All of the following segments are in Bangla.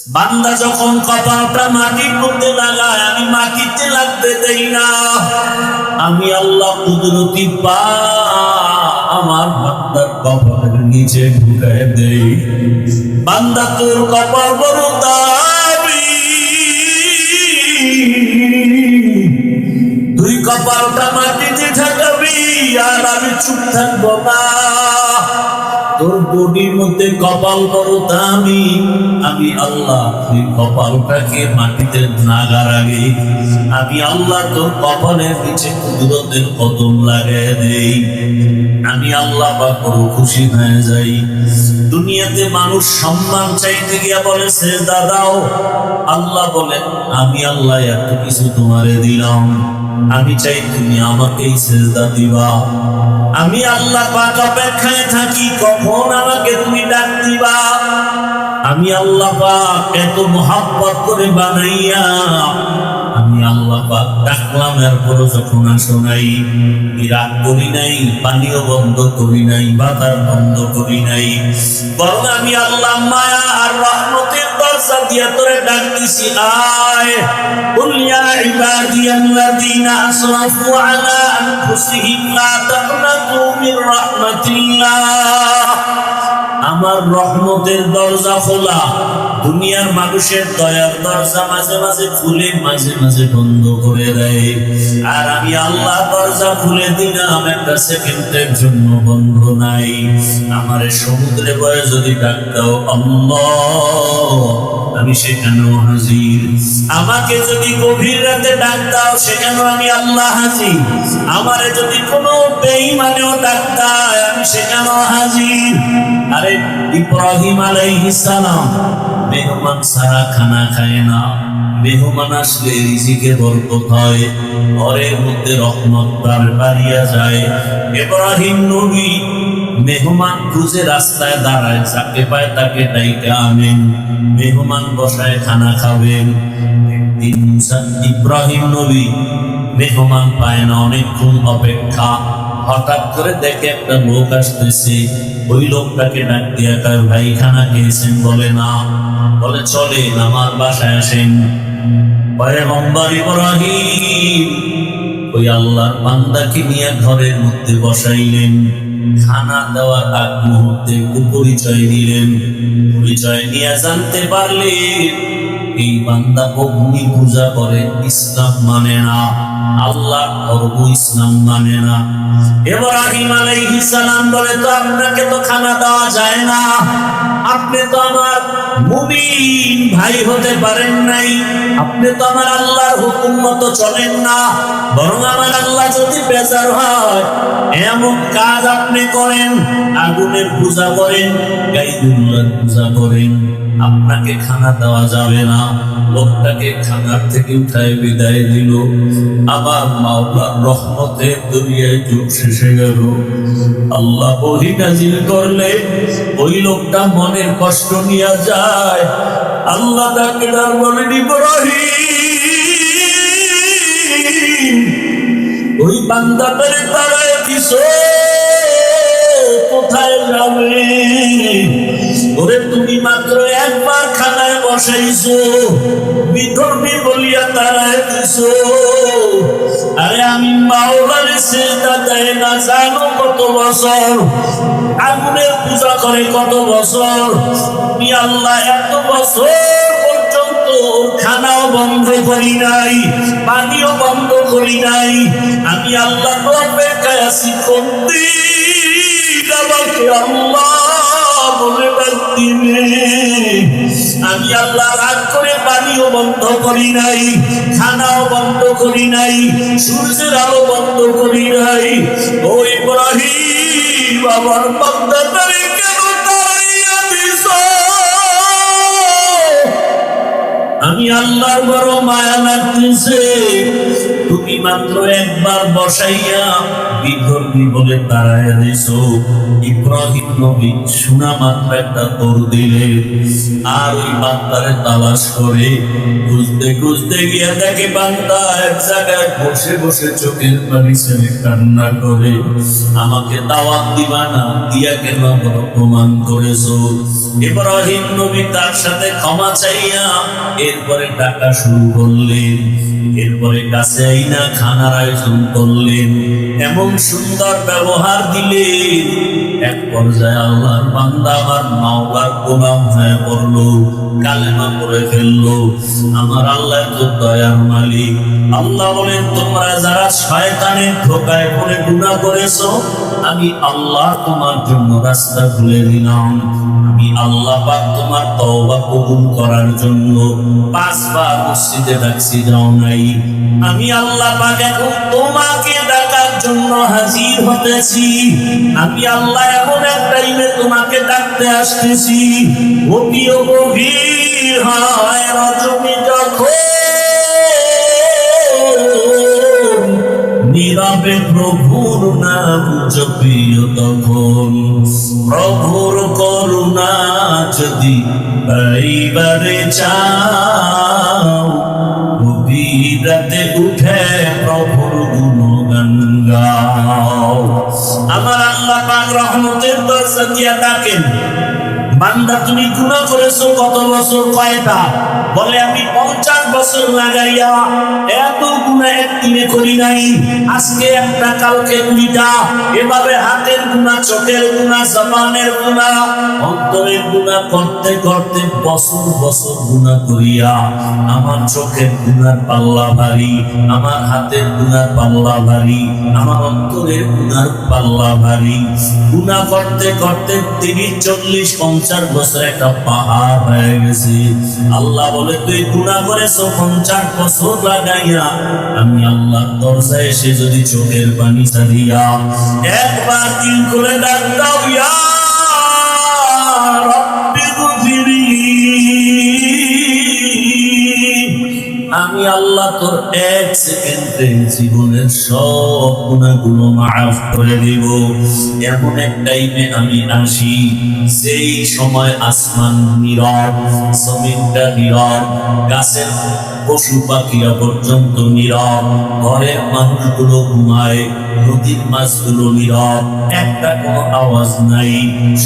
বান্দা যখন কপালটা মাটির মধ্যে লাগায়, আমি মাটিতে লাগতে দেই না। আমি আল্লাহ কুদরতি পা আমার বান্দার কপালের নিচে ঢুকায় দেই। বান্দা তোর কপাল বড় দামি, তুই কপালটা মাটিতে ঠেকাবি আর আমি চুপ থাকবো না। তোর বডির মধ্যে কপাল বড় দামি, আমি আল্লাহ তুই কপালটাকে মাটিতে নাগার আগে আমি আল্লাহ তোর কপালের নিচে কুদরতের কদম লাগাই দেই। আমি আল্লাহ বা বড় খুশি হয়ে যাই। দুনিয়াতে মানুষ সম্মান চাইতে গিয়া বলে সেজদা দাও, আল্লাহ বলেন আমি আল্লাহ এত কিছু তোমারে দিলাম, আমি চাই তুমি আমাকেই সেজদা দিবা। আমি আল্লাহ পাক অপেক্ষায় থাকি কখন আমাকে তুমি ডাক দিবা। আমি আল্লাহ পাক এত মহব্বত করে বানাইয়া আমি আল্লাহ পাক ডাকলাম, এরপর যখন আসো নাই, রাগ করি নাই, পানিও বন্ধ করি নাই, বাতার বন্ধ করি নাই, বরং আমি আল্লাহ মায়া আর রহমতের দরজা দিয়া তোরে ডাক দিছি, আয় কুল ইয়া ইবাদিয়াল্লাযীনা আসরাফু আলা আনফুসিহিম লা তাকনাতু মির রাহমাতিল্লাহ। আমার রহমতের দরজা খোলা, দুনিয়ার মানুষের দয়ার দরজা মাঝে মাঝে খুলে মাঝে মাঝে বন্ধ করে দেয়, আর আমি আল্লাহ দরজা খুলে দিলাম, একটা সেকেন্ডের জন্য বন্ধ নাই। আমারে সমুদ্রে বয়ে যদি ডাক দাও আল্লাহ, আমি সেখানেও হাজির। আমাকে যদি গভীর রাতে ডাক দাও, সেখানেও আমি আল্লাহ হাজির। আমারে যদি কোনো বেঈমানেও ডাক দেয়, আমি সেখানেও হাজির। আরে ইব্রাহিম আলাইহিস সালাম মেহমান ছাড়া খানা খায় না, মেহমান আসলে রিজিকে বরকত হয়, ঘরের মধ্যে রহমত বাড়িয়া যায়। ইব্রাহিম নবী মেহমান খুঁজে রাস্তায় দাঁড়ায়, যাকে পায় তাকে ডাইকা আনেন, মেহমান বসায় খানা খাবেন। একদিন ইব্রাহিম নবী মেহমান পায় না, অনেকক্ষণ অপেক্ষা, হঠাৎ করে দেখে একটা লোক আসতেছে। ওই লোকটাকে ডাক দিয়া কয়, ভাই খানা খেয়েছেন? বলে না। বলে চলেন আমার বাসায় আসেন। পয়গম্বর ইব্রাহিম ওই আল্লাহর বান্দাকে নিয়ে ঘরের মধ্যে বসাইলেন, খানা দেওয়ার আগ মুহূর্তে পরিচয় দিলেন। পরিচয় নিয়ে জানতে পারলেন এই বান্দা অগ্নি পূজা করে, ইসলাম মানে না, আল্লাহ ধর্ম ইসলাম মানে না। ইব্রাহিম আলাইহিস সালাম বলে, তো আপনাকে তো খানা দেওয়া যায় না, আপনি তো আমার মুমিন ভাই হতে পারেন নাই, আপনি তো আমার আল্লাহর হুকুম মতো চলেন না, বরং আমার আল্লাহ যদি বেজার হয় এমন কাজ আপনি করেন, আগুনের পূজা করেন, গাইবুল্লাহর পূজা করেন, আপনাকে খানা দেওয়া যাবে না। লোকটাকে খানার থেকে উঠায় বিদায় দিল। আবার মাওলার রহমতের দুনিয়ায় যুগ শেষে গেল। আল্লাহ ওহী নাযিল করলে ওই লোকটা মনের কষ্ট নিয়ে যায়। আল্লাহ তাকে আর বলেন, ইব্রাহিম ওই বান্দাটারে তাড়ায় দিছো, কোথায় যাবে? ওরে তুমি মাত্র একবার খানায় বসাইছো, বিধর্মী বলিয়া তাড়ায় দিছো। আরে আমি মাওলার সেজদা দেয় না জানো কত বছর, আগুনের পূজা করে কত বছর, আমি আল্লাহ এত বছর পর্যন্ত খানাও বন্ধ করি নাই, পানিও বন্ধ করি নাই। আমি আল্লাহ অপেক্ষায় আছি কোনদিন আমাকে আল্লাহ বলে ডাক দিবে। আমি আল্লাহ রাগ করে পানিও বন্ধ করি নাই, খানাও বন্ধ করি নাই, সূর্যের আলো বন্ধ করি নাই। ও ইব্রাহিম আমার বান্দাটারে কেন তাড়াইয়া দিছো? আমি আল্লাহর বড় মায়া লাগতেছে, তুমি মাত্র একবার বসাইয়া বিধর্মী বলে তাড়াইয়া দিছো। ইব্রাহিম নবী শোনা মাত্র একটা দৌড় দিলেন, আর ওই বান্দারে তালাশ করে খুঁজতে খুঁজতে গিয়া দেখে বান্দা এক জায়গায় বসে বসে চোখের পানি ছেড়ে কান্না করে, আমাকে দাওয়াত দিবা না, দিয়া কেন অপমান করেছো? ইব্রাহিম নবী তার সাথে ক্ষমা চাইয়া এরপরে ডাকা শুরু করলেন। এরপরে কাছে আইনা খানার আয়োজন করলেন, এমন সুন্দর ব্যবহার দিলেন। এক পর্যায়ে আল্লাহর বান্দা আমার মাওলার গোলাম হয়ে পড়লো, কালেমা পড়ে ফেললো। আমার আল্লাহ তো দয়ার মালিক। আল্লাহ বলেন, তোমরা যারা শয়তানের ধোঁকায় পড়ে গুনাহ করেছো, আমি আল্লাহ তোমার জন্য রাস্তা খুলে দিলাম। আমি আল্লাহ পাক তোমার তওবা কবুল করার জন্য 5 বার মসজিদে ডাকছি, যাও নাই। আমি আল্লাহ পাক এখন তোমাকে ডাকার জন্য হাজির হতেছি। আমি আল্লাহ এমন এক টাইমে তোমাকে ডাকতে আসতেছি, অতিও গভীর হয় রজনী যখন নীরবে প্রভুর নাম জপিও তখন। প্রভুর করুণা যদি পাইবারে চাও, গভীর রাতে উঠে প্রভুর গুণগান গাও। আমার আল্লাহ পাক রহমতের দরজা দিয়া ডাকেন, বান্দা তুমি গুনাহ করেছো কত বছর? কয়টা? বলে আমি 50 বছর লাগাইয়া এত গুনাহ একদিনে করি নাই। আজকে একটা, কালকে 2টা, এভাবে হাতের গুনাহ, চোখের গুনাহ, জবানের গুনাহ, অন্তরের গুনাহ করতে করতে বছর বছর গুনাহ করিয়া আমার চোখের গুনার পাল্লা ভারী, আমার হাতের গুনার পাল্লা ভারী, আমার অন্তরের গুনার পাল্লা ভারী। গুনাহ করতে করতে 30, 40, 50 বছর একটা পাহাড় হয়ে গেছে। আল্লাহ বলে, তুই গুনাহ করেছো 50 বছর লাগাইয়া, আমি আল্লাহ দরজায় এসে যদি চোখের পানি ছাড়িয়া একবার দিল করে ডাক দাও, ইয়া রাব্বি গফিরলি, আমি আল্লাহ তোর 1 সেকেন্ডে জীবনের সব গুনাহগুলো মাফ করে দিব। এমন এক টাইমে আমি আসি, যেই সময় আসমান নীরব, জমিনটা নীরব, গাছের পশু পাখিরা পর্যন্ত নীরব, ঘরের মানুষগুলো ঘুমায়, নদীর মাছগুলো নীরব, একটা কোনো আওয়াজ নাই।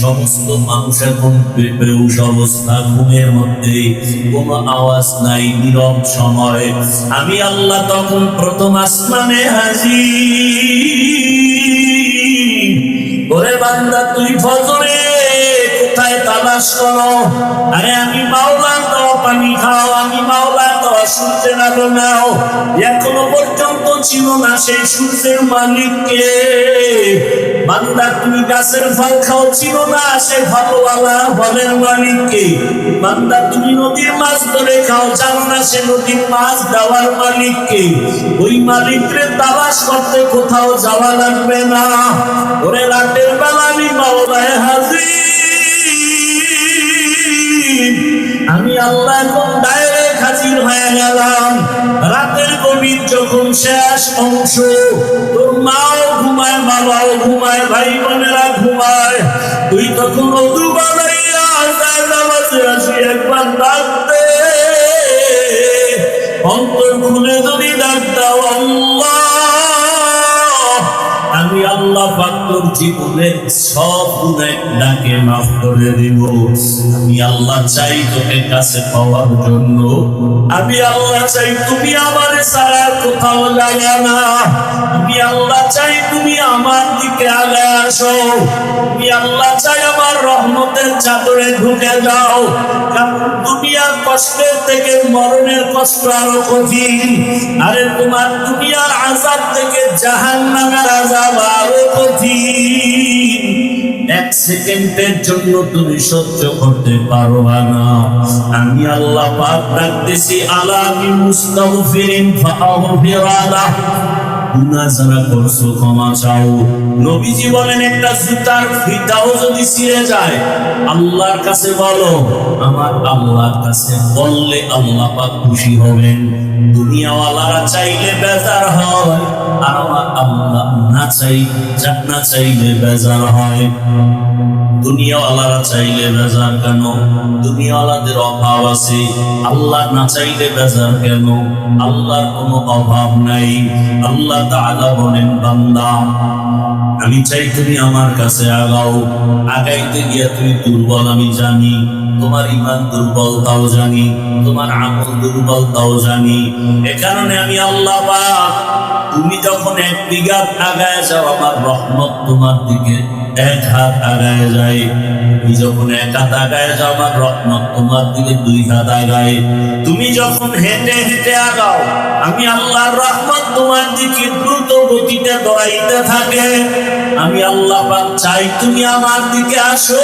সমস্ত মানুষ এখন বেহুশ অবস্থা, ঘুমের মধ্যে, কোনো আওয়াজ নাই, নীরব সময়। আমি আল্লাহ তখন প্রথম আসমানে হাজির। ওরে বান্দা, তুই ফজরে কোথায় তালাশ করো? আরে আমি মাওলার দেওয়া পানি খাও, আমি মাওলার দেওয়া সূর্যের আলো নাও। এখনো পর্যন্ত ছিল না সেই সূর্যের মালিককে। বান্দা, তুমি গাছের ফল খাও, ছিল না সে ফলওয়ালা ফলের মালিককে। বান্দা, তুমি নদীর মাছ ধরে খাও, জানো না সে নদীর মাছ দেওয়ার মালিককে। ওই মালিককে তালাশ করতে কোথাও যাওয়া লাগবে না। ওরে রাতের বেলা আমি মাওলায় হাজির। আমি আল্লাহ এখন ডাইরেক্ট হাজির হয়ে গেলাম। রাতের গভীর যখন শেষ অংশ, তোর মাও ঘুমায়, বাবাও ঘুমায়, ভাই বোনেরা ঘুমায়, তুই তখন ওযু বানাইয়া নামাজে আসি একবার ডাক দে। অন্তর খুলে যদি ডাক দাও, আল্লাহ, আমি আল্লাহ পাক তোর জীবনের সব গুনাহ ডাকে মাফ করে দিব। আমি আল্লাহ চাই তোকে কাছে পাওয়ার জন্য। আমি আল্লাহ চাই তুমি আমার ছাড়া কোথাও যাবে না। আমি আল্লাহ চাই তুমি আমার দিকে আগে আসো। আমি আল্লাহ চাই আমার রহমতের চাদরে ঢুকে যাও। কারণ দুনিয়ার কষ্টের থেকে মরণের কষ্ট আরো কঠিন। আরে তোমার দুনিয়ার আযাব থেকে জাহান্নামের আযাব আরো কঠিন। 1 সেকেন্ডের জন্য তুমি সহ্য করতে পারবা না। আমি আল্লাহ পাক ডাকতেছি, আলা বি মুস্তাগফিরিন ফাআগফিরালা। গুনাহ যারা করছো ক্ষমা চাও। নবীজি বলেন, একটা জুতার ফিতাও যদি ছিঁড়ে যায়, আল্লাহর কাছে বলো। আমার আল্লাহর কাছে বললে আল্লাহ পাক খুশি হবেন। দুনিয়াওয়ালারা চাইলে বেজার হয়, আর আমার আল্লাহ না চাইলে বেজার হয়। দুনিয়াওয়ালারা চাইলে বেজার কেন? দুনিয়াওয়ালাদের অভাব আছে, আল্লাহ না চাইলে বেজার কেন? আল্লাহর কোনো অভাব নাই। আল্লাহ তাআলা বলেন, বান্দা আমি চাই তুমি আমার কাছে আগাও। আগাইতে গিয়া তুমি দুর্বল আমি জানি, তোমার ইমান দুর্বল তাও জানি, তোমার আমল দুর্বল তাও জানি। এ কারণে আমি আল্লাহ পাক, তুমি যখন 1 বিঘা আগায় যাও, আমার রহমত তোমার দিকে 1 হাত আগায় যায়। তুমি যখন 1 হাত আগায় যাও, আমার রহমত তোমার দিকে 2 হাত আগায়। তুমি যখন হেঁটে হেঁটে আগাও, আমি আল্লাহর রহমত তোমার দিকে দ্রুত গতিতে দৌড়াইতে থাকে। আমি আল্লাহ পাক চাই তুমি আমার দিকে আসো।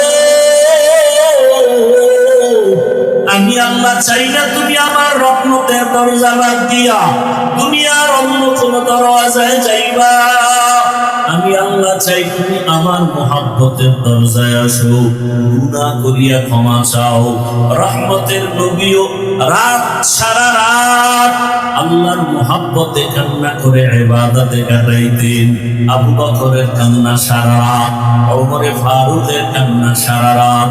আমি আল্লাহ চাই না তুমি আমার রহমতের দরজা বাদ দিয়া দুনিয়ার অন্য কোন দরওয়াজায় যাইবা। আমি আল্লাহ চাই তুমি আমার মহব্বতের দরজায় আসো, গুনাহ করিয়া ক্ষমা চাও। রহমতের নবীও রাত সারা রাত আল্লাহর মহব্বতে কান্না করে ইবাদতে কাটাইতেন। আবু বকরের কান্না সারা রাত, ওমরে ফারুকের কান্না সারা রাত।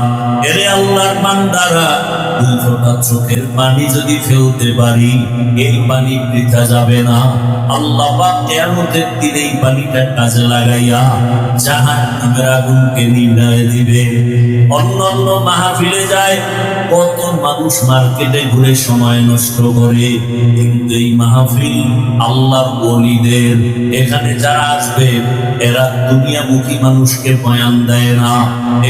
এরে আল্লাহর বান্দারা, 2 ফোঁটা চোখের পানি যদি ফেলতে পারি, এই পানি বৃথা যাবে না। আল্লাহ পাক কিয়ামতের দিনে এই পানিটা কাজে লাগাইয়া জাহান্নামের আগুনকে নিভিয়ে দিবে। অন্যান্য মাহফিলে যায়, কত মানুষ মার্কেটে ঘুরে সময় নষ্ট করে, কিন্তু এই মাহফিল আল্লাহর ওলিদের। এখানে যারা আসবে এরা দুনিয়ামুখী মানুষকে বয়ান দেয় না,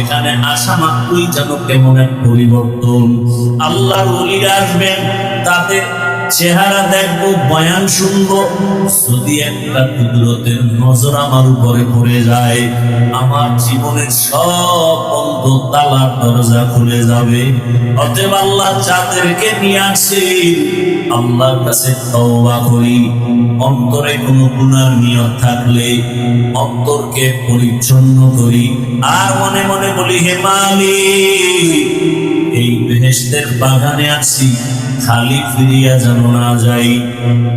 এখানে আসা মাত্রই যেন কেমন এক পরিবর্তন। আল্লাহর ওলিরা আসবেন, তাদের চেহারা দেখবো, বয়ান শুনবো, যদি একটা কুদরতের নজর আমার উপরে পড়ে যায়, আমার জীবনের সব বন্ধ তালার দরজা খুলে যাবে। অতএব আল্লাহ যাদেরকে নিয়ে আসে, আল্লাহর কাছে তওবা করি। অন্তরে কোনো গুনার নিয়ত থাকলে অন্তরকে পরিচ্ছন্ন করি, আর মনে মনে বলি, হে মালিক, এই বেহেশতের বাগানে আছি, খালি ফিরিয়া যেন না যাই।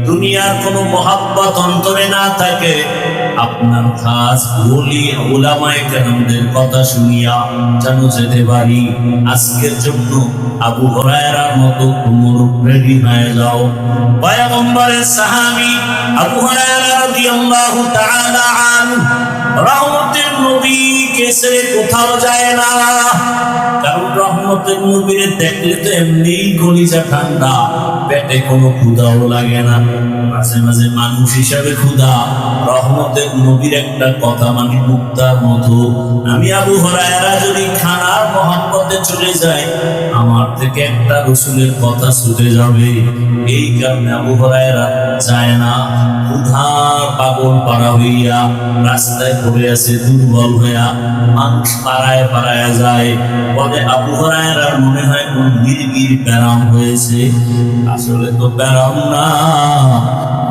দুনিয়ার কোনো মহাব্বত অন্তরে না থাকে, আপনার খাস ওলি উলামায়ে কেরামদের কথা শুনিয়া যেন যেতে পারি। আজকের জন্য আবু হুরায়রার মতো তোমরা রেডি হয়ে যাও। পয়গম্বরের সাহাবী আবু হুরায়রা রাদিয়াল্লাহু তাআলা আনহু রহমতের নবীকে ছেড়ে কোথাও যায় না। কারণ রহমতের নবীরে দেখলে তো এমনি কলিজা ঠান্ডা, পেটে কোনো ক্ষুধাও লাগে না। মাঝে মাঝে মানুষ হিসাবে ক্ষুধা, রহমতের নবীর একটা কথা মানে মুক্তার মতো। আমি আবু হুরায়রা যদি খানার মহব্বতে চলে যাই, আমার থেকে একটা রসুলের কথা ছুটে যাবে। এই কারণে আবু হুরায়রা যায় না। ক্ষুধার পাগল পাড়া হইয়া রাস্তায় পড়ে আছে, দুর্বল হইয়া মানুষ পাড়ায় পাড়ায় যায়। বলে আবু হুরায়রার মনে হয় কোন গিরগির ব্যারাম হয়েছে। আসলে তো ব্যারাম না,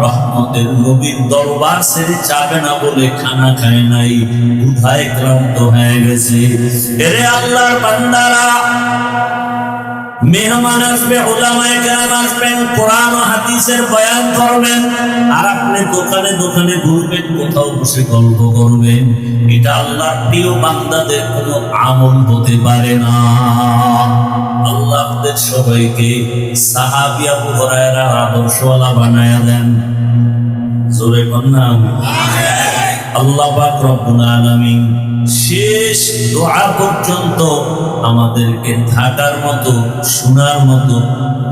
রহমতের নবীর দরবার ছেড়ে যাবে না বলে খানা খায় নাই, ক্ষুধায় ক্লান্ত হয়ে গেছে। এরে আল্লাহর বান্দারা, মেহমান আসবে, উলামায়ে কেরাম আসবেন, কোরআন ও হাদিসের বয়ান করবেন, আর আপনি দোকানে দোকানে ঘুরবেন, কোথাও বসে গল্প করবেন। এটা আল্লাহর প্রিয় বান্দাদের কোনো আমল হতে পারে না। আল্লাহ আপনাদের সবাইকে সাহাবী আবু হুরায়রার আদর্শওয়ালা বানায়া দেন। জোরে কন্যা আল্লাহ পাক রব্বুল আলামিন শেষ দোয়া পর্যন্ত আমাদেরকে থাকার মতো, শোনার মতো,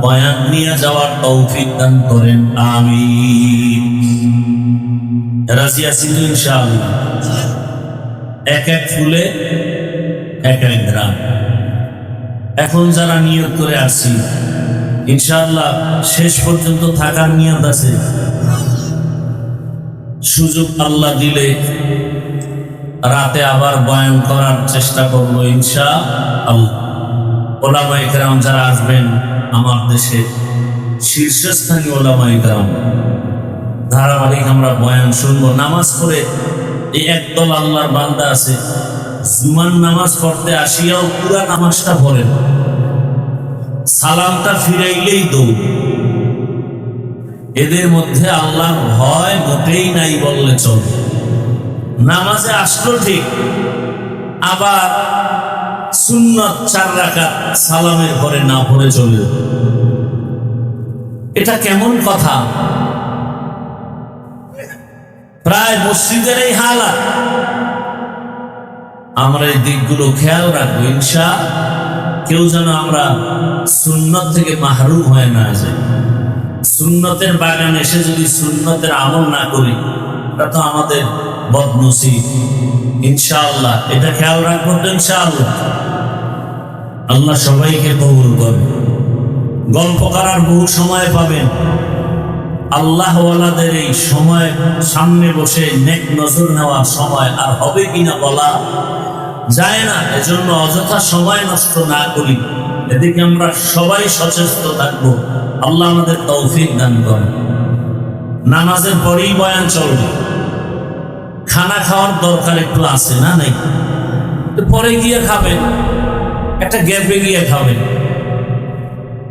বয়ান নিয়ে যাওয়ার তৌফিক দান করেন, আমিন। রাজি আছি তো ইনশাআল্লাহ। এক এক ফুলে এক এক গ্রাম। এখন যারা নিয়ত করে আসছি, ইনশাআল্লাহ শেষ পর্যন্ত থাকার নিয়ত আছে। সুযোগ আল্লাহ দিলে রাতে আবার বয়ান করার চেষ্টা করবো ইনশাআল্লাহ। ওলামায়ে কেরাম যারা আসবেন, আমার দেশে শীর্ষস্থানীয় ওলামায়ে কেরাম, ধারাবাহিক আমরা বয়ান শুনবো। নামাজ পড়ে এই একদল আল্লাহর বান্দা আছে, জুমার নামাজ পড়তে আসিয়াও পুরা নামাজটা পড়েন, সালামটা ফিরাইলেই দৌড়। এদের মধ্যে আল্লাহর ভয় মোটেই নাই বললে চলে। নামাজে আসলো ঠিক, আবার সুন্নত 4 রাকাত সালামের পরে না পড়ে চলে। এটা কেমন কথা? প্রায় মসজিদের এই হালাত। আমরা এই দিকগুলো খেয়াল রাখবো ইনশা, কেউ যেন আমরা সুন্নত থেকে মাহরুম হয়ে না যাই। সুন্নতের বাগানে এসে যদি সুন্নতের আমল না করি, এটা তো আমাদের বদনসিব। ইনশাআল্লাহ এটা খেয়াল রাখবো তো ইনশাআল্লাহ। আল্লাহ সবাইকে কবুল করবে। গল্প করার বহু সময় পাবেন, আল্লাহওয়ালাদের এই সময় সামনে বসে নেক নজর নেওয়ার সময় আর হবে কিনা বলা যায় না। এজন্য অযথা সময় নষ্ট না করি, এদিকে আমরা সবাই সচেষ্ট থাকবো। আল্লাহ আমাদের তৌফিক দান করেন। নামাজের পরেই বয়ান চলবে, খানা খাওয়ার দরকার একটু আছে না নাই? পরে গিয়ে খাবেন, একটা গ্যাপে গিয়ে খাবেন,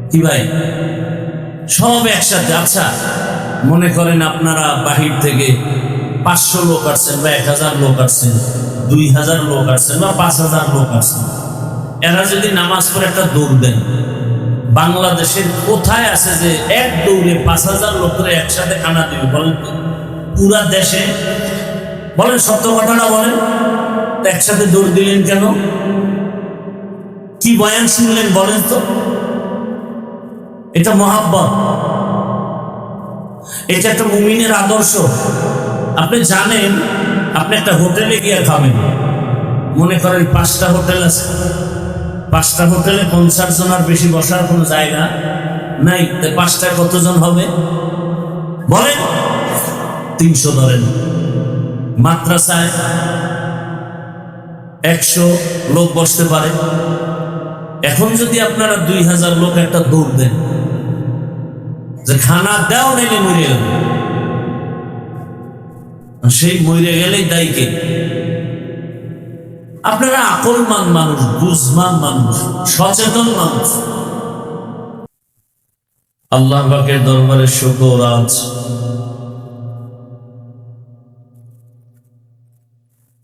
কি ভাই? সব একসাথে। আচ্ছা, মনে করেন আপনারা বাহির থেকে 500 লোক আসছেন বা 1000 লোক আসছেন, 2000 লোক আসছেন বা 5000 লোক আসছেন। এরা যদি নামাজ পড়ে একটা দৌড় দেন, বাংলাদেশের কোথায় আছে যে এক দৌড়ে 5000 লোকের একসাথে খানা দেবে? বলেন তো, পুরা দেশে বলেন, সত্য ঘটনা বলেন। একসাথে দৌড় দিলেন কেন? কি বয়ান শুনলেন বলেন তো? এটা মহাব্বত, এটা একটা মুমিনের আদর্শ। আপনি জানেন, আপনি একটা হোটেলে গিয়ে খাবেন, মনে করেন 5টা হোটেল আছে, 5টা হোটেলে 50 জনের বেশি বসার কোনো জায়গা নাই। 5টায় কতজন হবে বলেন? 300 ধরেন। মাদ্রাসায় 100 লোক বসতে পারে। এখন যদি আপনারা 2000 লোক একটা দৌড় দেন যে খানা দাও নাইলে মরে গেল, সেই মরে গেলেই দায়ী কে? আপনারা আকলমান মানুষ, বুঝমান মানুষ, সচেতন মানুষ। আল্লাহ পাকের দরবারে শুকর, আজ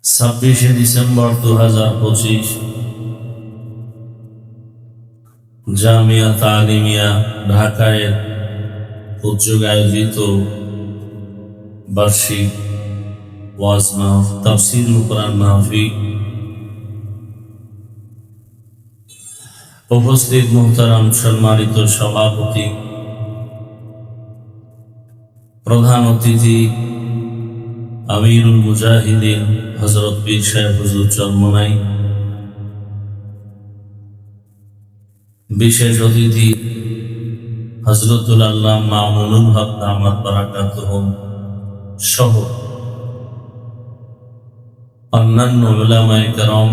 26শে ডিসেম্বর 2025 জামিয়া তালিমিয়া ঢাকায় উদ্যোগে আয়োজিত বার্ষিক ওয়াজ মাহফিল, তাফসীরুল কোরআন মাহফিল। উপস্থিত মুহতারাম সম্মানিত সভাপতি, প্রধান অতিথি আমিরুল মুজাহিদিন হযরত পীর সাহেব হুজুর চরমনাই, বিশেষ অতিথি হযরতুল আল্লামা মামুনুল হক দামাত বারাকাতুহুম সহ অন্যান্য উলামায়ে কেরাম,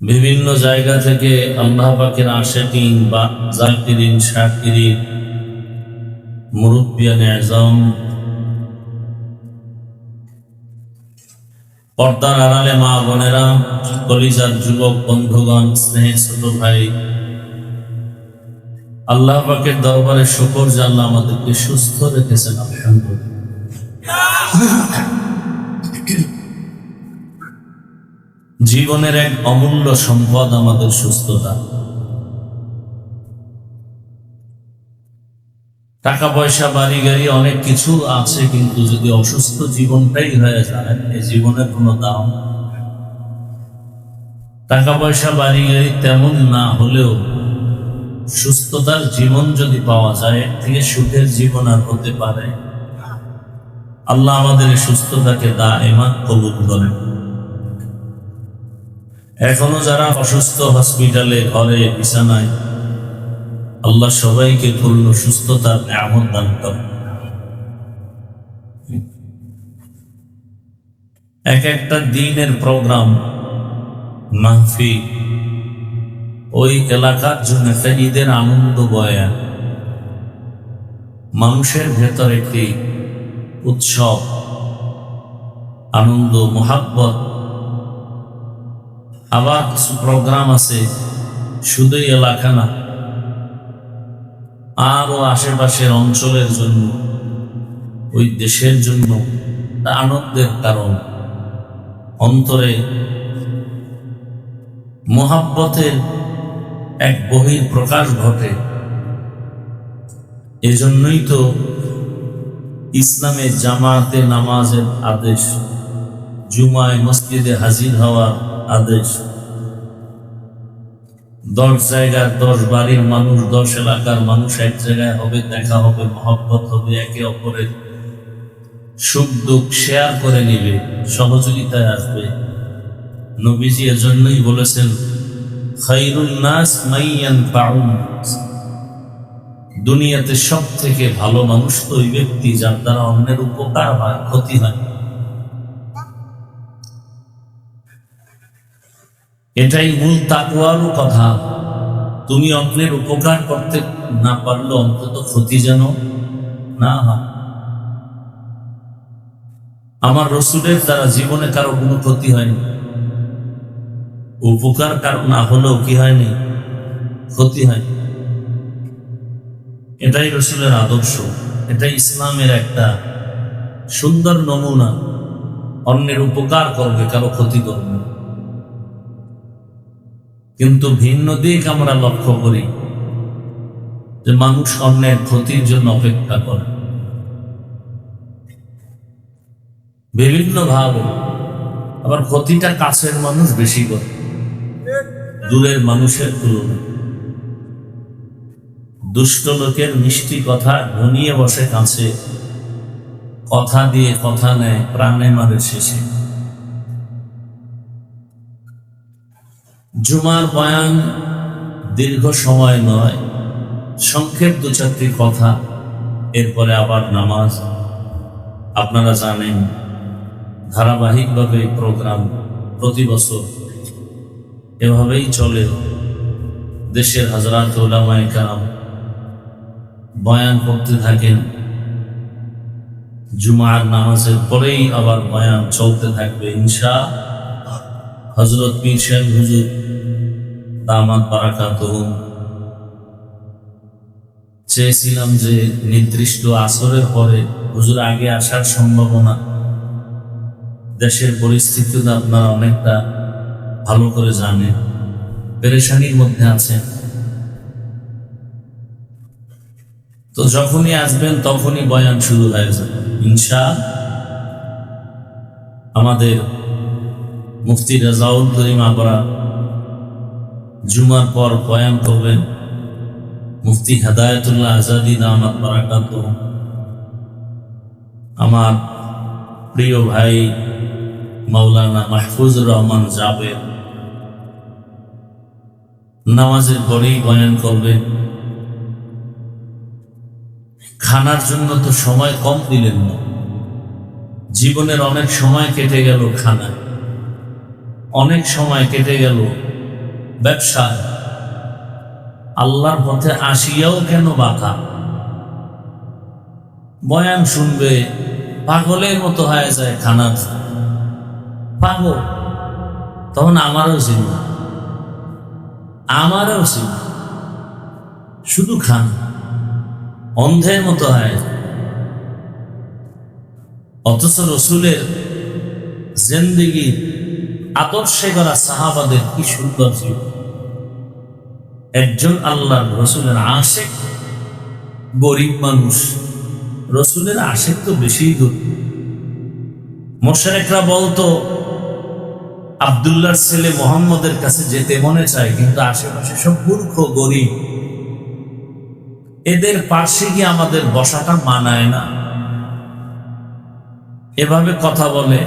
বিভিন্ন জায়গা থেকে আল্লাহ পাকের আশিকিন বা জাকিরিন, শাকিরিন, মুরব্বিয়ানে আযম, পর্দার আড়ালে মা বোনেরা, কলিজার যুবক বন্ধুগণ, স্নেহের ছোট ভাই, আল্লাহ পাকের দরবারে শুকর যে আল্লাহ আমাদেরকে সুস্থ রেখেছেন। জীবনের এক অমূল্য সম্পদ আমাদের সুস্থতা। টাকা পয়সা, বাড়ি গাড়ি, অনেক কিছু আছে, কিন্তু যদি অসুস্থ জীবনটাই হয়ে যায়, এই জীবনের কোনো দাম। টাকা পয়সা, বাড়ি গাড়ি তেমন না হলেও সুস্থতার জীবন যদি পাওয়া যায়, এর থেকে সুখের জীবন আর হতে পারে? আল্লাহ আমাদের এই সুস্থতাকে দাইমাত কবুল করেন। এখনো যারা অসুস্থ, হসপিটালে, ঘরে, বিছানায়, আল্লাহ সবাইকে পূর্ণ সুস্থতার নিয়ামত দান করেন। এক একটা দিনের প্রোগ্রাম, মাহফিল, ওই এলাকার জন্য একটা ঈদের আনন্দ বয়ান, মানুষের ভেতর একটি উৎসব, আনন্দ, মোহাব্বত। আবার কিছু প্রোগ্রাম আছে শুধুই এলাকা না, আরো আশেপাশের অঞ্চলের জন্য, ওই দেশের জন্য আনন্দের কারণ। অন্তরে মোহাব্বতের এক বহির প্রকাশ ঘটে। এজন্যই তো ইসলামের জামাতে নামাজের আদেশ, জুমায় মসজিদে হাজির হওয়ার আদেশ, 10 জায়গার 10 বাড়ির মানুষ, 10 এলাকার মানুষ এক জায়গায় হবে, দেখা হবে, মহব্বত হবে, একে অপরের সুখ দুঃখ শেয়ার করে নিবে, সহযোগিতায় আসবে। নবীজি এজন্যই বলেছেন, খায়রুন নাস মান ইয়ানফাউন নাস, দুনিয়াতে সব থেকে ভালো মানুষ তো ওই ব্যক্তি যার দ্বারা অন্যের উপকার হয়, ক্ষতি হয়। এটাই মূল তাকওয়ারও কথা। তুমি অন্যের উপকার করতে না পারলে অন্তত ক্ষতি যেন না হয়। আমার রসুলের দ্বারা জীবনে কারো কোনো ক্ষতি হয়নি, উপকার কারো না হলেও কি হয়নি, ক্ষতি হয়নি। এটাই রসুলের আদর্শ, এটাই ইসলামের একটা সুন্দর নমুনা। অন্যের উপকার করবে, কারো ক্ষতি করবে। কিন্তু ভিন্ন দিক আমরা লক্ষ্য করি যে মানুষ অন্যের ক্ষতির জন্য অপেক্ষা করে বিভিন্ন ভাবে। আবার ক্ষতিটা কাছের মানুষ বেশি করে দূরের মানুষের তুলনায়। দুষ্ট লোকের মিষ্টি কথা ঘনিয়ে বসে কাছে, কথা দিয়ে কথা নেয়, প্রাণে মারে শেষে। জুমার বয়ান দীর্ঘ সময় নয়, সংক্ষেপ 2-4টি কথা, এরপরে আবার নামাজ। আপনারা জানেন ধারাবাহিকভাবে এই প্রোগ্রাম প্রতি বছর এভাবেই চলে। দেশের হযরত উলামায়ে কেরাম বয়ান করতে থাকেন, জুমার নামাজের পরেই আবার বয়ান চলতে থাকবে ইনশাআল্লাহ। হযরত পীর সাহেব হুজুর দামাত বারাকাতুহুম চেয়েছিলাম যে নির্দিষ্ট আসরের পরে হুজুর আগে আসার সম্ভাবনা, দেশের পরিস্থিতি আপনারা অনেকটা ভালো করে জানেন, পেরেশানির মধ্যে আছেন। তো যখনই আসবেন তখনই বয়ান শুরু হয়ে যাবে ইনশাআল্লাহ। আমাদের মুফতি রাজাউল করিম আবরা জুমার পর বয়ান করবেন। মুফতি হেদায়েতুল্লাহ আজাদী দামাত বারাকাতুহুম, আমার প্রিয় ভাই মাওলানা মাহফুজুর রহমান জাবের নামাজের পরেই বয়ান করবেন। খানার জন্য তো সময় কম দিলেন না, জীবনের অনেক সময় কেটে গেল খানায়, অনেক সময় কেটে গেল ব্যবসায়, আল্লাহর পথে আসিয়াও কেন বাধা। বয়ান শুনবে পাগলের মতো হয়ে যায়, খানার পাগল। তখন আমারও চিন্তা, শুধু খান, অন্ধের মতো হয়। অথচ রসুলের জিন্দেগি আদর্শে গড়া সাহাবাদের কি সুন্দর ছিল। একজন আল্লাহর রসুলের আশেক, গরিব মানুষ, রসুলের আশেক তো বেশি দূর। মুশরিকরা বলতো আব্দুল্লাহর ছেলে মুহাম্মদের কাছে যেতে মনে চায়, কিন্তু আশেপাশে সব মূর্খ গরিব, এদের পাশে গিয়ে আমাদের বসাটা মানায় না। এভাবে কথা বলে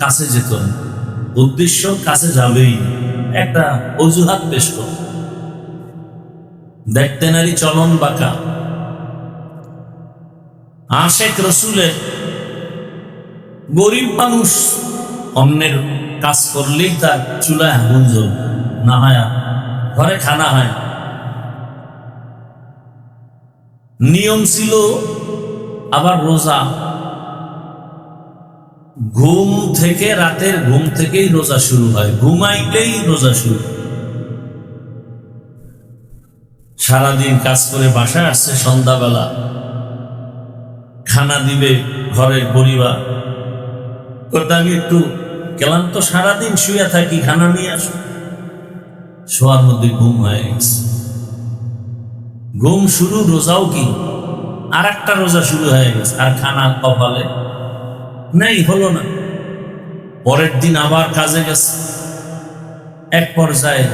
কাছে যেত না, উদ্দেশ্য কাছে যাবেই, একটা অজুহাত পেশ করে। দেখতে নারী চলন বাঁকা। আশেক রসুলের গরিব মানুষ, অন্যের কাজ করলেই তার চুলায় আগুন জ্বলবে, না হয় ঘরে খানা হয়। নিয়ম ছিল আবার রোজা, ঘুম থেকে, রাতের ঘুম থেকেই রোজা শুরু হয়, ঘুমাইলেই রোজা শুরু। সারাদিন কাজ করে বাসায় আসছে, সন্ধ্যাবেলা খানা দিবে ঘরের পরিবার, আমি একটু ক্লান্ত, সারাদিন শুয়ে থাকি, খানা নিয়ে আসো। শোয়ার মধ্যে ঘুম হয়ে গেছে। ঘুম শুরু, রোজাও কি আর একটা রোজা শুরু হয়ে গেছে, আর খানা কপালে নেই, হলো না। পরের দিন আবার কাজে গেছে, এক পর্যায়ে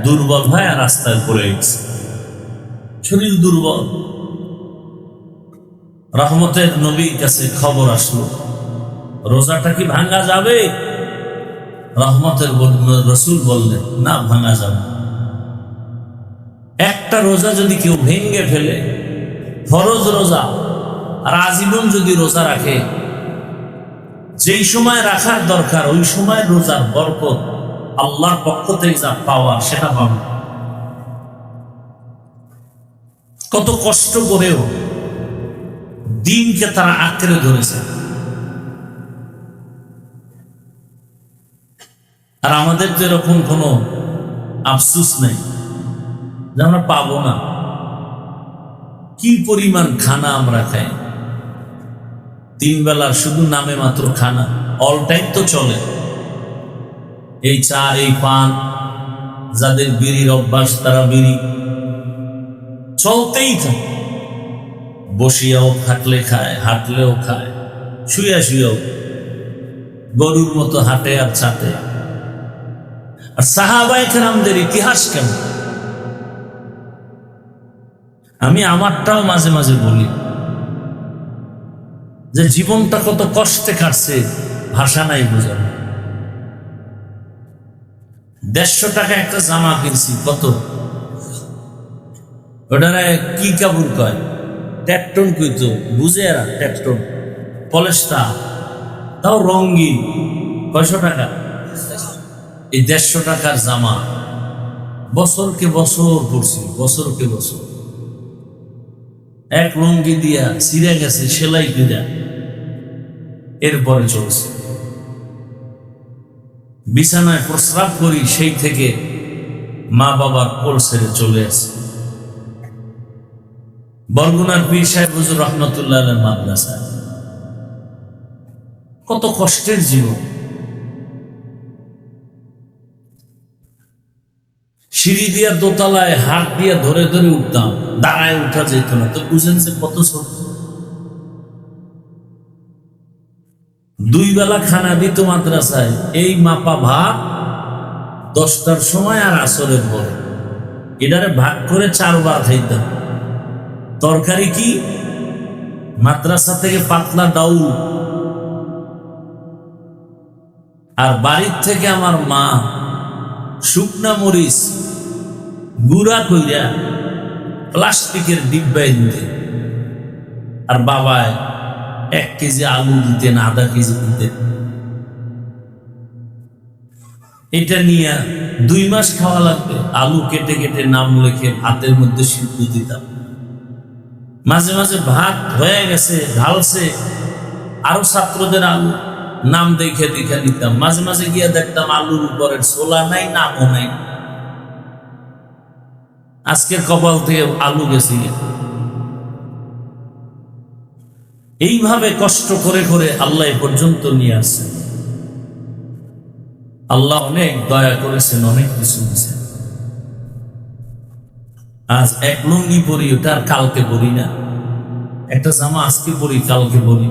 দুর্বল হয়ে রাস্তায় পড়ে গেছে, শরীর দুর্বল। রহমতের নবীর কাছে খবর আসলো, রোজাটা কি ভাঙা যাবে? রহমতের রসুল বললেন, না, ভাঙা যাবে। একটা রোজা যদি কেউ ভেঙে ফেলে, ফরজ রোজা, আর আজীবন যদি রোজা রাখে, যেই সময় রাখার দরকার ওই সময় রোজার বরকত আল্লাহর পক্ষ থেকে যা পাওয়া সেটা পাবে। কত কষ্ট করেও দিনকে তারা আঁকড়ে ধরেছে, আর আমাদের তো এরকম কোনো আফসুস নেই যে আমরা পাবো না। কি পরিমাণ খানা আমরা খাই, 3 বেলার শুধু নামে মাত্র খানা, অল টাইম তো চলে। এই চা, এই পান, যাদের বিড়ির অভ্যাস তারা বিড়ি চলতেই থাকে, বসিয়াও থাকলে খায়, হাঁটলেও খায়, শুয়া শুয়েও, গরুর মতো হাঁটে আর চাটে। আর সাহাবায়ে কেরামদের ইতিহাস কেমন, আমি আমারটাও মাঝে মাঝে বলি যে জীবনটা কত কষ্টে কাটছে, ভাষা নাই বোঝানো। 150 টাকা একটা জামা কিনছি, কত ওটারে কি কাপড় কয়, ট্যাপটন কইতো, বুঝে এরা ট্যাপটন, পলেস্টার, তাও রঙিন, 600 টাকা। এই 150 টাকার জামা বছরকে বছর পড়ছি, বছরকে বছর। এক লুঙ্গি দিয়া ছিঁড়ে গেছে, সেলাই দিয়া এরপরে চলছে। বিছানায় প্রস্রাব করি, সেই থেকে মা বাবার কোল ছেড়ে চলে আসে। বরগুনার পীর সাহেব হুজুর রহমতুল্লাহ আলাইহির মাদ্রাসায়। কত কষ্টের জীবন। সিঁড়ি দিয়া দোতলায় হাত দিয়া ধরে ধরে উঠতাম, দাঁড়ায় উঠা যেত না। তো বুঝেন যে কত ছোট। 2 বেলা খানা দিত মাদ্রাসায়, এই মাপা ভাত 10টার সময় আর আসরের পরে, এটারে ভাগ করে 4 বার খাইতাম। তরকারি কি? মাদ্রাসা থেকে পাতলা ডাউল, আর বাড়ির থেকে আমার মা শুকনা মরিচ গুঁড়া কইরা প্লাস্টিকের ডিব্বায় দিতে, আর বাবায় 1 কেজি আলু দিতেন, আধা কেজি দিতেন। এটা নিয়ে 2 মাস খাওয়া লাগবে। আলু কেটে কেটে নাম লিখে ভাতের মধ্যে সিদ্ধ দিতাম। মাঝে মাঝে ভাত হয়ে গেছে, ঢালছে, আরো ছাত্রদের আলু নাম দেখে দেখে নিতাম। মাঝে মাঝে গিয়ে দেখতাম আলুর উপরে ছোলা নাই, নামও নাই। আজকের কপাল থেকে আলু গেছে। এইভাবে কষ্ট করে করে আল্লাহ এ পর্যন্ত নিয়ে আসছে। আল্লাহ অনেক দয়া করেছেন, অনেক কিছু দিয়েছেন। আজ এক লুঙ্গি পরি, ওটা আর কালকে পরি না। একটা জামা আজকে পরি, কালকে পরি।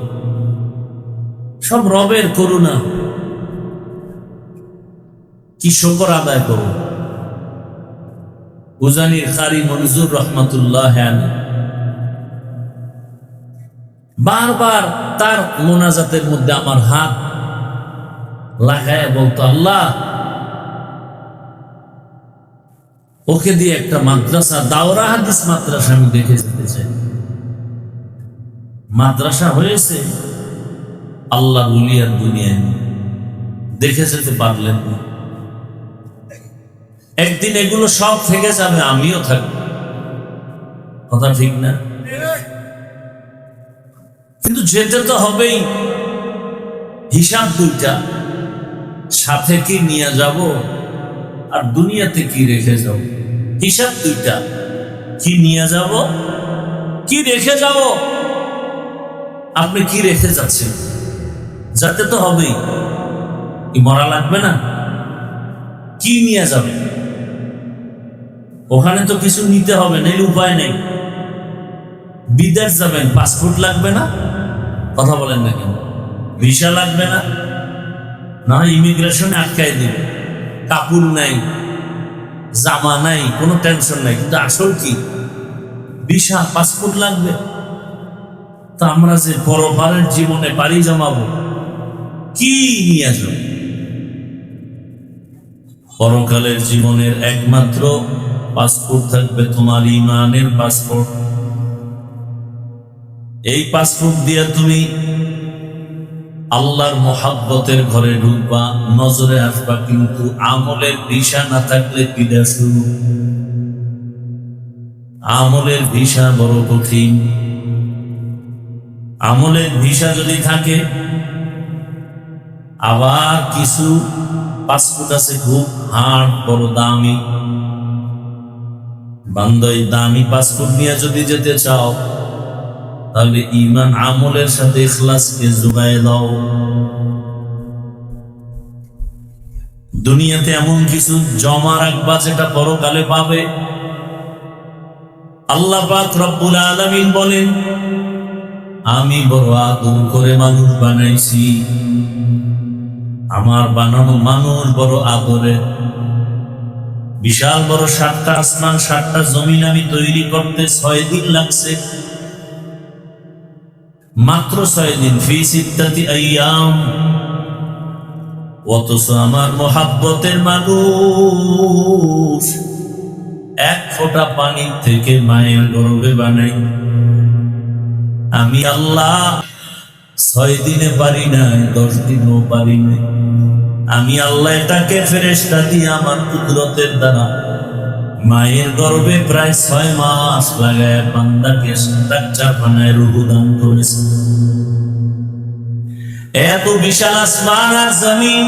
সব রবের করুণা। কি শুকর আদায় করব। উজানির কারি মনজুর রহমাতুল্লাহ বারবার তার মোনাজাতের মধ্যে আমার হাত লাগায় বলতো, আল্লাহ ওকে দিয়ে একটা মাদ্রাসা, দাওরা হাদিস মাদ্রাসা আমি দেখে যেতে চাই। মাদ্রাসা হয়েছে আল্লাহ উলিয়ার দুনিয়ায়, দেখে যেতে পারলেন না। একদিন এগুলো সব থেকে যাবে, আমিও থাকবো, কথা ঠিক না? কিন্তু যেতে তো হবেই। হিসাব 2টা, সাথে কি নিয়ে যাব আর দুনিয়াতে কি রেখে যাব। হিসাব 2টা, কি নিয়ে যাব, কি রেখে যাব। আপনি কি রেখে যাচ্ছেন? যেতে তো হবেই, কি মরা লাগবে না? কি নিয়ে যাবে? ওখানে তো কিছু নিতে হবে, নেই উপায় নেই। বিদেশ যাবেন, পাসপোর্ট লাগবে না? কথা বলেন না কেন? ভিসা লাগবে না? না, ইমিগ্রেশনে আটকাই দিবে। কাপড় নাই, জামা নাই, কোনো টেনশন নাই, কিন্তু আসল কি? ভিসা, পাসপোর্ট লাগবে। তা আমরা যে পরপারের জীবনে পাড়ি জমাবো, কি নিয়ে যাব? পরকালের জীবনের একমাত্র পাসপোর্ট থাকবে তোমার ঈমানের পাসপোর্ট। এই পাসপোর্ট দিয়ে তুমি আল্লাহর মোহাব্বতের ঘরে ঢুকবা, নজরে আসবা, কিন্তু আমলের ভিসা না থাকলে পিড়া শুরু। আমলের ভিসা বড় কঠিন। আমলের ভিসা যদি থাকে, আবার কিছু পাসপোর্ট আছে খুব হার্ড, বড় দামি। বান্দা এই দামি পাসপোর্ট নিয়ে যদি যেতে চাও, তাহলে ঈমান আমলের সাথে ইখলাসকে জুগায় দাও। দুনিয়াতে এমন কিছু জমা রাখবা যেটা পরকালে পাবে। আল্লাহ পাক রব্বুল আলামিন বলেন, আমি বড় আদর করে মানুষ বানাইছি। আমার বানানো মানুষ বড় আদরে। বিশাল বড় 7টা আসমান 7টা জমিন আমি তৈরি করতে 6 দিন লাগছে। মাত্র 6 দিন, ফি সিত্তাতি আইয়াম। অথচ আমার মোহাব্বতের মানুষ এক ফোঁটা পানি থেকে মায়ের গর্ভে বানাই। আমি আল্লাহ 6 দিনে পারি নাই, 10 দিনও পারি নাই। আমি আল্লাহ এটাকে ফেরেশতা দিয়ে আমার কুদরতের দ্বারা মায়ের গর্ভে প্রায় 6 মাস লাগায় বান্দাকে স্ট্রাকচার বানায় রূহ দান করেছে। এত বিশাল আসমান আর জমিন,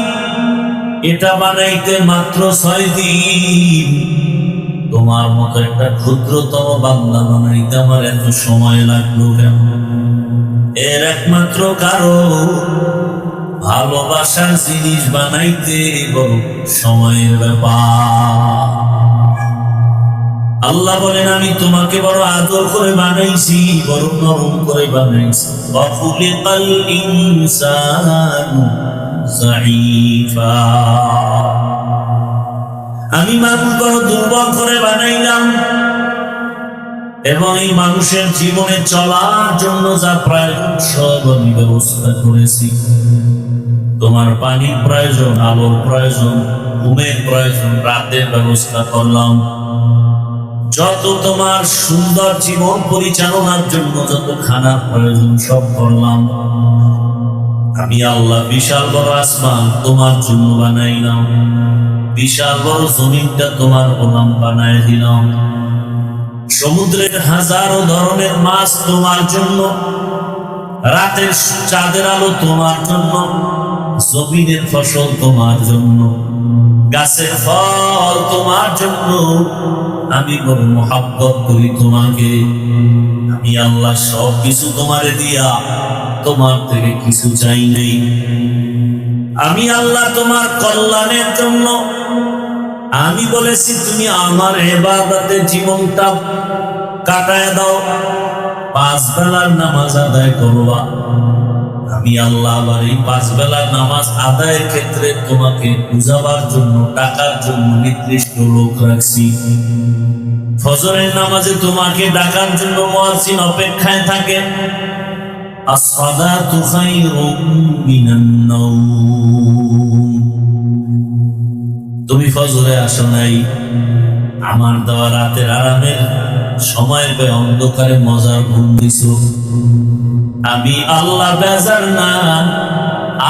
এটা বানাইতে মাত্র 6 দিন। তোমার মতো একটা ক্ষুদ্রতম বান্দা বানাইতে আমার এত সময় লাগলো কেন? এর একমাত্র কারণ, ভালোবাসার জিনিস বানাইতে বড় সময়ের ব্যাপার। আল্লাহ বলেন, আমি তোমাকে বড় আদর করে বানাইছি, বড় নরম করে বানাইছি। ওয়াখুলিকাল ইনসানু যায়ীফা। আমি মানুষ বড় দুর্বল করে বানাইলাম, এবং এই মানুষের জীবনে চলার জন্য যা প্রয়োজন সব আমি ব্যবস্থা করেছি। তোমার পানির প্রয়োজন, আলোর প্রয়োজন, ঘুমের প্রয়োজন, রাতের ব্যবস্থা করলাম। যত তোমার সুন্দর জীবন পরিচালনার জন্য যত খানার প্রয়োজন সব করলাম। আমি আল্লাহ বিশাল বড় আসমান তোমার জন্য বানাইলাম, বিশাল বড় জমিনটা তোমার গোলাম বানায় দিলাম। সমুদ্রের হাজারো ধরনের মাছ তোমার জন্য, রাতের চাঁদের আলো তোমার জন্য, জমিনের ফসল তোমার জন্য, গাছের ফল তোমার জন্য। আমি বড় মোহাব্বত করি তোমাকে। আমি আল্লাহ সব কিছু তোমারে দিয়া তোমার থেকে কিছু চাই নাই। আমি আল্লাহ তোমার কল্যাণের জন্য আমি বলেছি, তুমি আমার ইবাদতে জীবনটা কাটায় দাও, 5 বেলার নামাজ আদায় করবা। আমি আল্লাহ আবার এই 5 বেলার নামাজ আদায়ের ক্ষেত্রে তোমাকে বুঝাবার জন্য, ডাকার জন্য নির্দিষ্ট লোক রাখছি। ফজরের নামাজে তোমাকে ডাকার জন্য মুয়াজ্জিন অপেক্ষায় থাকে। as-salatu khayrun minan nawm। তুমি ফজরে আসো নাই, আমার দেওয়া রাতের আরামের সময় পেয়ে অন্ধকারে মজার ঘুম দিছো। আমি আল্লাহ বেজার না,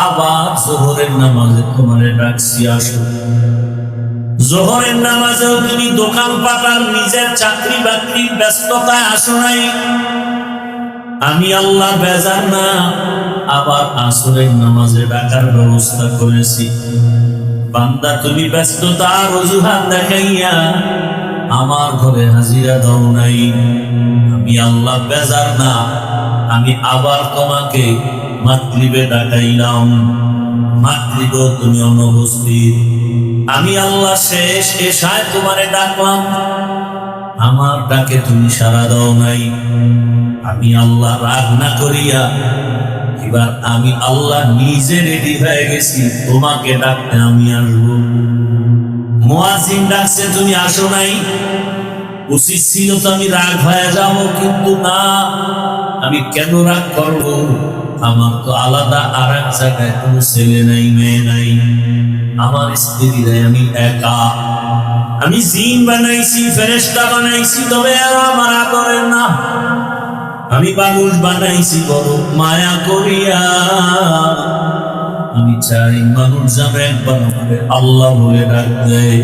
আবার জোহরের নামাজে তোমারে ডাকছি আসো। জোহরের নামাজেও তুমি দোকান পাটার নিজের চাকরি বাকরির ব্যস্ততায় আসো নাই। আমি আল্লাহ বেজার না, আবার আসরের নামাজে ডাকার ব্যবস্থা করেছি। বান্দা তুমি ব্যস্ততার অজুহাত দেখাইয়া আমার ঘরে হাজিরা দাও নাই। আমি আল্লাহ বেজার না, আমি আবার তোমাকে মাগরিবে ডাকাইলাম, মাগরিবেও তুমি অনুপস্থিত। আমি আল্লাহ শেষ এশায় তোমারে ডাকলাম, আমার ডাকে তুমি সাড়া দাও নাই। আমি আল্লাহ রাগ না করিয়া এবার আমি আল্লাহ নিজে রেডি হয়ে গেছি, তোমাকে ডাকতে আমি আসবো। মুয়াজ্জিন ডাকছে, তুমি আসো নাই। উচিত ছিল তো আমি রাগ হয়ে যাব, কিন্তু না, আমি কেন রাগ করব? আমার তো আলাদা আর এক জায়গায় কোনো ছেলে নাই, মেয়ে নাই, আমার স্ত্রী নাই, আমি একা। আমি জিন বানাইছি, ফেরেশতা বানাইছি, তবে আর আমার আদরের না। আমি মানুষ বানাইছি বড় মায়া করিয়া। আমি চাই মানুষ যেন একবার আমাকে আল্লাহ বলে ডাক দেয়,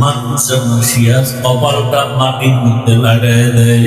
মানুষ যেন শিয়া কপালটা মাটির মধ্যে লাগাই দেয়।